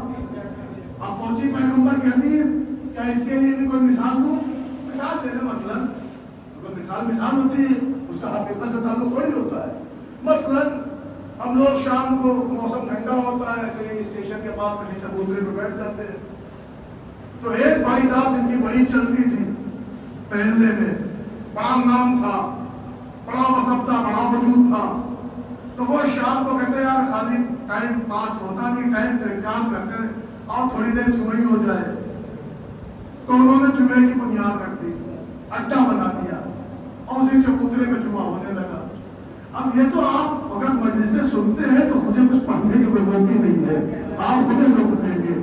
اب پہنچی پیغمبر کی حدیث. کیا اس کے لیے بھی کوئی مثال دوں؟ مثال دے دیں. مثلاً مثال ہوتی ہے، اس کا حقیقت سے تعلق تھوڑی ہوتا ہے. مثلاً ہم لوگ شام کو موسم ٹھنڈا ہوتا ہے کہیں اسٹیشن کے پاس کسی چبوترے پہ بیٹھ جاتے ہیں. تو ایک بھائی صاحب جن کی بڑی چلتی تھی پہلے میں، بڑا نام تھا، بڑا مذہب تھا، بڑا وجود تھا، تو وہ شام کو کہتے ہیں یار خالی ٹائم پاس ہوتا نہیں، ٹائم کام کرتے ہیں، اور تھوڑی دیر جمعہ ہی ہو جائے. تو انہوں نے جمعے کی بنیاد رکھ دی، اڈا بنا دیا اور اسی چبوترے پہ جمعہ ہونے لگا. اب یہ تو آپ اگر مجلسیں سنتے ہیں تو مجھے کچھ پڑھنے کی ضرورت ہی نہیں ہے، آپ خود لوگ دیں گے.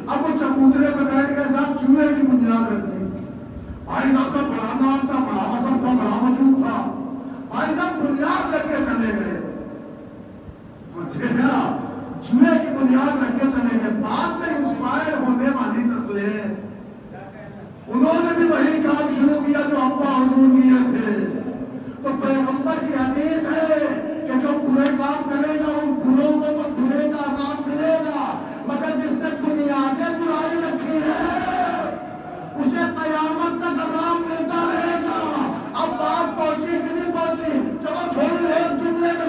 اب وہ چبوترے پہ بیٹھ گئے صاحب، جمعے کی بنیاد رکھ دی. بھائی صاحب کا بڑا نام تھا، بڑا مذہب تھا، بڑا وجود تھا، بھائی صاحب بنیاد رکھ کے چلے گئے. جمعے کی بنیاد رکھ کے چلے گئے. بعد میں انسپائر ہونے والی نسلیں انہوں نے بھی وہی کام شروع کیا جو ابا حضور کیے تھے. تو پیغمبر کی حدیث ہے کہ جو برے کام کرے گا ان بروں کو تو برے کا عذاب ملے گا، مگر جس نے بنیادیں برائی رکھی ہے اسے قیامت تک عذاب ملتا رہے گا. اب بات پہنچی کہ نہیں پہنچی؟ چلو چھوڑ رہے جملے میں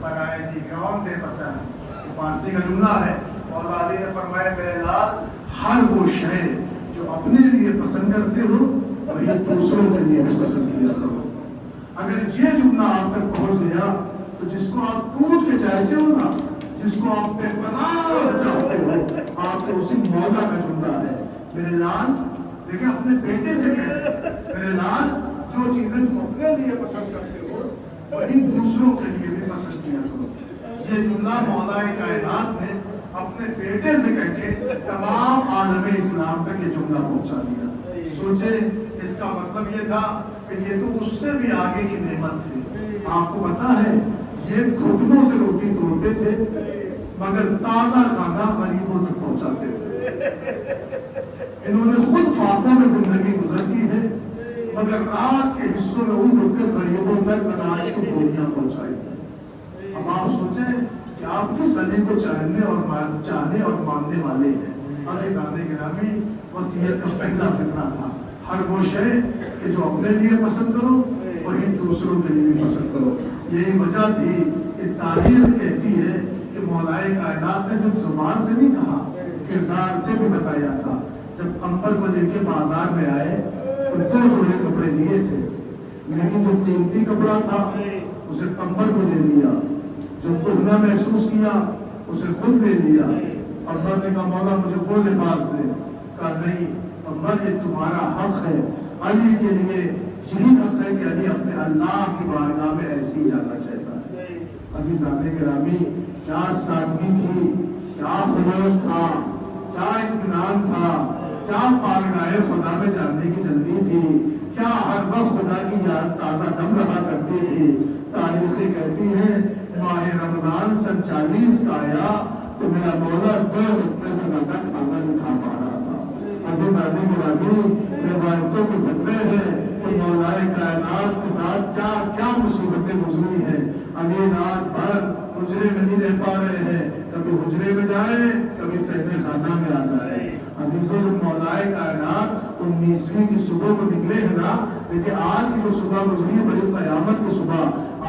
برائے دیگران بے پسند. فارسی کا جملہ ہے. مولا علی نے فرمایا میرے لال ہر وہ شے جو اپنے لیے پسند کرتے ہو وہی دوسروں کے لیے بھی پسند کیا کرو. اگر یہ جملہ آپ تک پہنچ گیا تو جس کو آپ ٹوٹ کے چاہتے ہو نا, جس کو آپ بے پناہ چاہتے ہو, آپ کو اسی مولا کا جملہ ہے. میرے لال دیکھیں اپنے بیٹے سے کہتے میرے لال جو چیزیں تم اپنے لیے پسند کرتے ہو وہی دوسروں کے لیے بھی پسند کیا کرو. یہ جملہ مولا کائنات نے اپنے بیٹے سے کہہ کے تمام عالم اسلام تک یہ جملہ پہنچا دیا. سوچے اس کا مطلب یہ تھا کہ یہ تو اس سے بھی آگے کی نعمت تھی. آپ کو پتا ہے یہ گھٹنوں سے روٹی توڑتے تھے مگر تازہ کھانا غریبوں تک پہنچاتے تھے. انہوں نے خود فاقوں میں زندگی گزر کی ہے مگر رات کے حصوں میں ان رک کے غریبوں تک اناج کی گولیاں پہنچائی. اب آپ سوچیں کہ آپ کس علی کو چاہنے اور ماننے والے ہیں. عزیزان گرامی, وصیت کا پہلا فقرہ تھا ہر وہ شے کہ جو اپنے لیے پسند کرو وہی دوسروں کے لیے بھی پسند کرو. یہی وجہ تھی کہ تاریخ کہتی ہے کہ مولائے کائنات نے صرف زبان سے نہیں کہا, کردار سے بھی بتایا تھا. جب قمر کو لے کے بازار میں آئے تو 2 جوڑے کپڑے دیے تھے, لیکن جو قیمتی کپڑا تھا اسے قمر کو دے دیا. جو کہنا محسوس کیا اسے خود لے لیا. قمر نے کہا مولا مجھے وہ لباس دے. کہا نہیں قمر یہ تمہارا حق ہے. علی کے لیے یہی حق ہے کہ علی اپنے اللہ کی بارگاہ میں ایسے ہی جانا چاہتا ہے. عزیزان گرامی, کیا سادگی تھی, کیا خلوص تھا, کیا اطمینان تھا, کیا بارگاہ خدا میں جاننے کی جلدی تھی, کیا ہر وقت خدا کی یاد تازہ دم رہا کرتی تھی. تاریخیں کہتی ہیں ماہ رمضان سن 40 کا آیا تو میرا مولا 2 رکنے سے زیادہ کھانا نہیں کھا پا رہا تھا. عزیزان گرامی, روایتوں کے فتوے ہیں کہ مولائے کائنات کے ساتھ کیا کیا مصیبتیں گزری ہیں. علی رات بھر حجرے میں نہیں رہ پا رہے ہیں, کبھی حجرے میں جائے کبھی سہنے خانہ میں آ جائے. عزیزوں مولائے کائنات 19ویں کی صبح کو نکلے ہیں نا, لیکن آج کی جو صبح گزری بڑی قیامت کی صبح,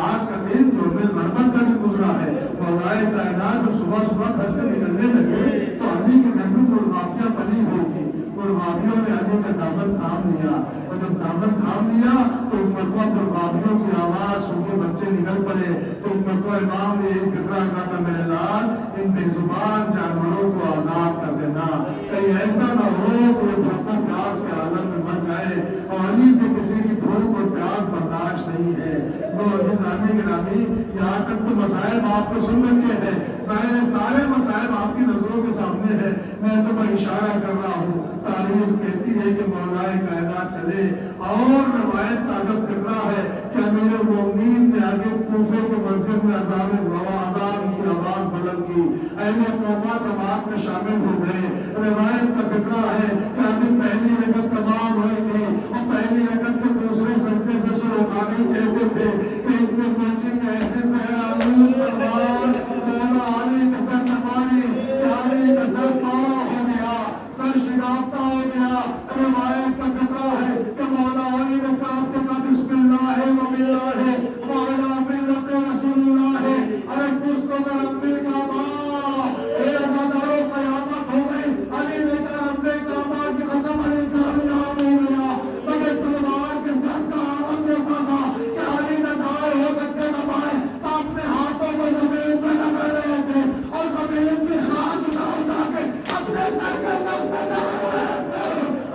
آج کا دن یوم ضربت کا دن گزرا ہے. مولائے کائنات جب صبح صبح گھر سے نکلنے لگے تو علی کے گھر میں مرغابیاں پلی ہوئی تھی. مرغابیوں نے علی کا دامن تھام لیا, اور جب دامن تھام لیا تو ایک مرتبہ مرغابیوں کی آواز سن کے بچے نکل پڑے. تو ایک مرتبہ امام نے ایک فقرہ کہا تھا میرے لال ان بے زبان جانوروں کو آزاد کر دینا, کہیں ایسا نہ ہو کہ وہ بھوک و پیاس کے عالم میں مر جائے. اور علی سے کسی کی بھوک اور پیاس برداشت نہیں ہے. تو عزیزان گرامی, یہاں تک تو مسائل آپ کو سن رکھے ہیں, سارے مسائل آپ کی نظروں کے سامنے ہیں. میں تو میں اشارہ کر رہا ہوں. تاریخ کہتی ہے کہ مولائے کائنات چلے, اور روایت کا جب فقرہ ہے کہ امیر المومنین نے آگے کوفے کے مسجد میں اذان کی آواز بلند کی, اہل کوفہ جماعت میں شامل ہو گئے. روایت کا فقرہ ہے کہ ابھی پہلی رکعت تمام ہوئی تھی اور پہلی رکعت کے دوسرے سجدے سے شروع کرنے چاہتے تھے کہ اتنے مسجد میں ایسے سہرآلود پروان مولا علی کا سر نماری کہ علی کا سر پارا ہو گیا, سر شگافتہ ہو گیا. روایت کا فقرہ ہے کہ مولا علی نے کہا بسم اللہ و باللہ وعلی ملت رسول اللہ ارے کچھ تو میں رب الکعبہ, اے عزاداروں قیامت ہو گئی. علی نے کہا رب الکعبہ کی قسم علی کامیاب ہو گیا, مگر تلوار کے سر کا عالم دیتا تھا کہ علی نہ دائیں ہو سکتے نہ بائیں, اپنے ہاتھوں کو زمین پہ لگا رہے تھے اور زمین کی خاک اٹھا کے اپنے سر کے سر پہ لگا رہے تھے.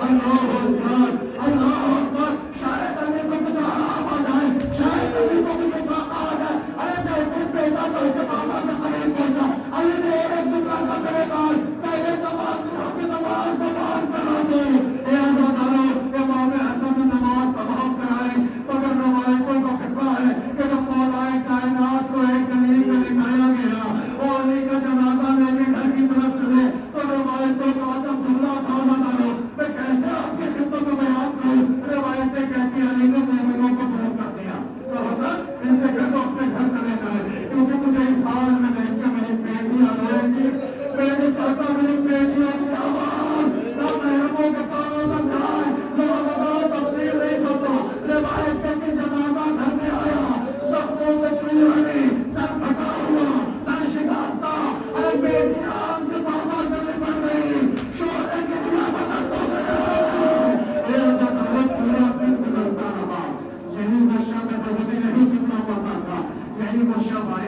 اللہ اکبر, اللہ اکبر. شاید علی کو کچھ آرام آ جائے, شاید علی کو کچھ اتفاق آ جائے. ارے جیسے بیٹا تو کے بابا کے قریب پہنچا, علی نے ایک جملہ کا میرے بعد پہلے نماز کی نماز تمام کرا دی. اے عزاداروں, امام حسن نے نماز تمام کرائی. مگر روایتوں کا فقرہ ہے کہ جب مولائے کائنات کو ایک گلی میں لٹایا گیا اور علی کا جنازہ لے کے گھر کی طرف چلے تو روایتوں کا جب جملہ تھا عزاداروں, میں کیسے آپ کی خدمت میں بیان کروں. روایتیں کہتی علی نے مومنوں کو دور کر دیا. تو حسن ان سے کہہ دو اپنے گھر چلے جائیں, کیونکہ مجھے اس حال میں دیکھ کے میری بیٹیاں روئیں گی. میں نہیں چاہتا میری بیٹیوں کی آواز نامحرموں کے کانوں تک جائے. میں تفسیر نہیں کرتا. روایت کہتی جنازہ گھر میں آیا, زخموں سے چھوئی علی, سر پھٹا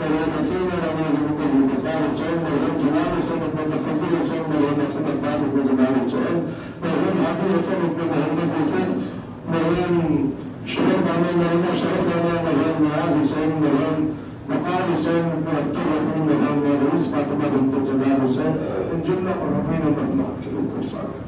مرحوم حسین رحمان ذوالفقار حسین، مرحوم جلال حسین ابن متفضل حسین، مرحوم حسن عباس ابن جلال حسین، مرحوم عادل حسن ابن محمد یوسف، مرحوم شہر بانو مولانا شہر بانو، مرحوم نیاز حسین، مرحوم وقار حسین ابن عبد الرحیم، مرحوم رئیس فاطمہ بنت جلال حسین، ان جملہ مرحومین و مرحومات کے لوگ کو ساتھ